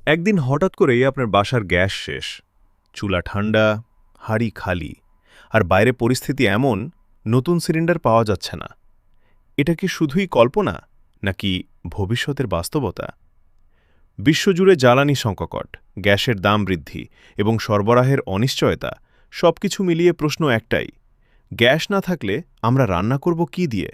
একদিন হঠাৎ করেই আপনার বাসার গ্যাস শেষ, চুলা ঠান্ডা, হাঁড়ি খালি, আর বাইরে পরিস্থিতি এমন, নতুন সিলিন্ডার পাওয়া যাচ্ছে না। এটা কি শুধুই কল্পনা, নাকি ভবিষ্যতের বাস্তবতা? বিশ্বজুড়ে জ্বালানি সংকট, গ্যাসের দাম বৃদ্ধি এবং সরবরাহের অনিশ্চয়তা সবকিছু মিলিয়ে প্রশ্ন একটাই: গ্যাস না থাকলে আমরা রান্না করব কি দিয়ে?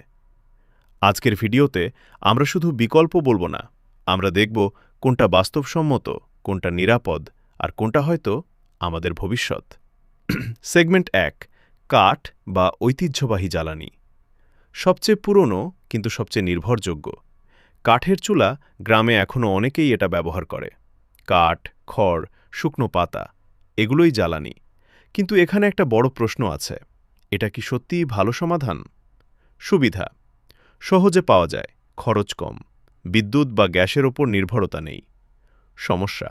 আজকের ভিডিওতে আমরা শুধু বিকল্প বলবো না, আমরা দেখব কোনটা বাস্তবসম্মত, কোনটা নিরাপদ, আর কোনটা হয়তো আমাদের ভবিষ্যৎ। সেগমেন্ট ১: কাঠ বা ঐতিহ্যবাহী জ্বালানি। সবচেয়ে পুরনো কিন্তু সবচেয়ে নির্ভরযোগ্য কাঠের চুলা। গ্রামে এখনও অনেকেই এটা ব্যবহার করে। কাঠ, খড়, শুকনো পাতা, এগুলোই জ্বালানি। কিন্তু এখানে একটা বড় প্রশ্ন আছে: এটা কি সত্যিই ভালো সমাধান? সুবিধা: সহজে পাওয়া যায়, খরচ কম, বিদ্যুৎ বা গ্যাসের ওপর নির্ভরতা নেই। সমস্যা: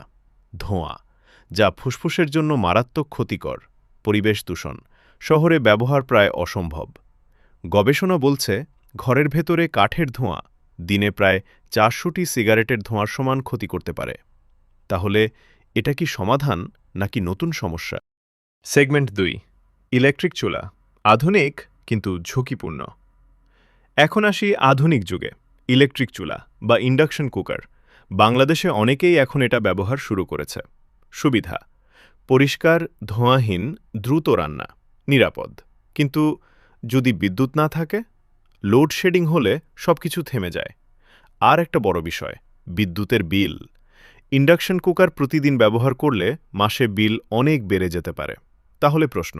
ধোঁয়া, যা ফুসফুসের জন্য মারাত্মক ক্ষতিকর, পরিবেশ দূষণ, শহরে ব্যবহার প্রায় অসম্ভব। গবেষণা বলছে ঘরের ভেতরে কাঠের ধোঁয়া দিনে প্রায় 400টি সিগারেটের ধোঁয়ার সমান ক্ষতি করতে পারে। তাহলে এটা কি সমাধান নাকি নতুন সমস্যা? সেগমেন্ট ২: ইলেকট্রিক চুলা, আধুনিক কিন্তু ঝুঁকিপূর্ণ। এখন আসি আধুনিক যুগে। ইলেকট্রিক চুলা বা ইন্ডাকশন কুকার, বাংলাদেশে অনেকেই এখন এটা ব্যবহার শুরু করেছে। সুবিধা: পরিষ্কার, ধোঁয়াহীন, দ্রুত রান্না, নিরাপদ। কিন্তু যদি বিদ্যুৎ না থাকে, লোডশেডিং হলে সবকিছু থেমে যায়। আর একটা বড় বিষয়: বিদ্যুতের বিল। ইন্ডাকশন কুকার প্রতিদিন ব্যবহার করলে মাসে বিল অনেক বেড়ে যেতে পারে। তাহলে প্রশ্ন: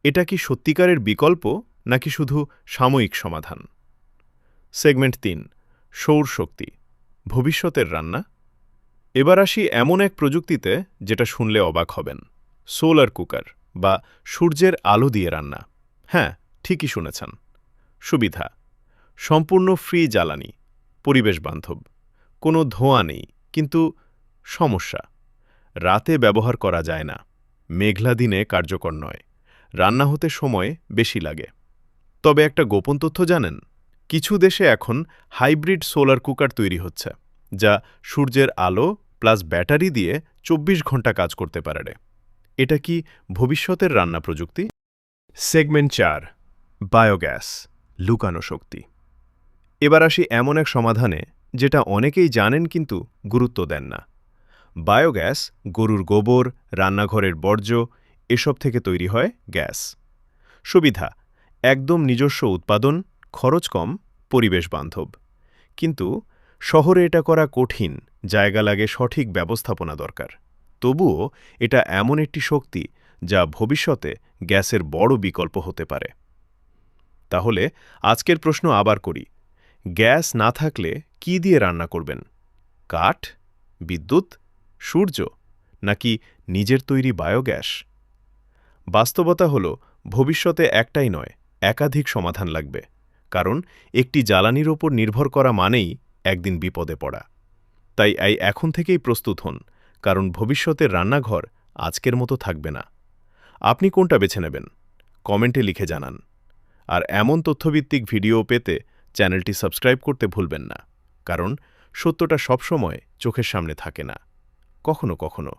এটা কি সত্যিকারের বিকল্প নাকি শুধু সাময়িক সমাধান? সেগমেন্ট ৩: সৌরশক্তি, ভবিষ্যতের রান্না। এবার আসি এমন এক প্রযুক্তিতে যেটা শুনলে অবাক হবেন: সোলার কুকার বা সূর্যের আলো দিয়ে রান্না। হ্যাঁ, ঠিকই শুনেছেন। সুবিধা: সম্পূর্ণ ফ্রি জ্বালানি, পরিবেশ বান্ধব, কোনো ধোঁয়া নেই। কিন্তু সমস্যা: রাতে ব্যবহার করা যায় না, মেঘলা দিনে কার্যকর নয়, রান্না হতে সময় বেশি লাগে। তবে একটা গোপন তথ্য জানেন? কিছু দেশে এখন হাইব্রিড সোলার কুকার তৈরি হচ্ছে, যা সূর্যের আলো প্লাস ব্যাটারি দিয়ে 24 ঘন্টা কাজ করতে পারে। এটা কি ভবিষ্যতের রান্না প্রযুক্তি? সেগমেন্ট ৪: বায়োগ্যাস, লুকানো শক্তি। এবার আসি এমন এক সমাধানে যেটা অনেকেই জানেন কিন্তু গুরুত্ব দেন না। বায়োগ্যাস, গরুর গোবর, রান্নাঘরের বর্জ্য, এসব থেকে তৈরি হয় গ্যাস। সুবিধা: একদম নিজস্ব উৎপাদন, খরচ কম, পরিবেশ বান্ধব। কিন্তু শহরে এটা করা কঠিন, জায়গা লাগে, সঠিক ব্যবস্থাপনা দরকার। তবুও এটা এমন একটি শক্তি যা ভবিষ্যতে গ্যাসের বড় বিকল্প হতে পারে। তাহলে আজকের প্রশ্ন আবার করি: গ্যাস না থাকলে কি দিয়ে রান্না করবেন? কাঠ, বিদ্যুৎ, সূর্য, নাকি নিজের তৈরি বায়োগ্যাস? বাস্তবতা হল, ভবিষ্যতে একটাই নয়, একাধিক সমাধান লাগবে। কারণ একটি জ্বালানির ওপর নির্ভর করা মানেই একদিন বিপদে পড়া। তাই এখন থেকেই প্রস্তুত হন, কারণ ভবিষ্যতের রান্নাঘর আজকের মতো থাকবে না। আপনি কোনটা বেছে নেবেন? কমেন্টে লিখে জানান। আর এমন তথ্যভিত্তিক ভিডিও পেতে চ্যানেলটি সাবস্ক্রাইব করতে ভুলবেন না। কারণ সত্যটা সবসময় চোখের সামনে থাকে না, কখনো কখনো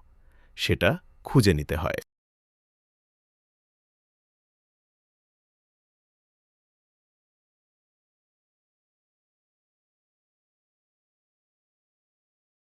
সেটা খুঁজে নিতে হয়।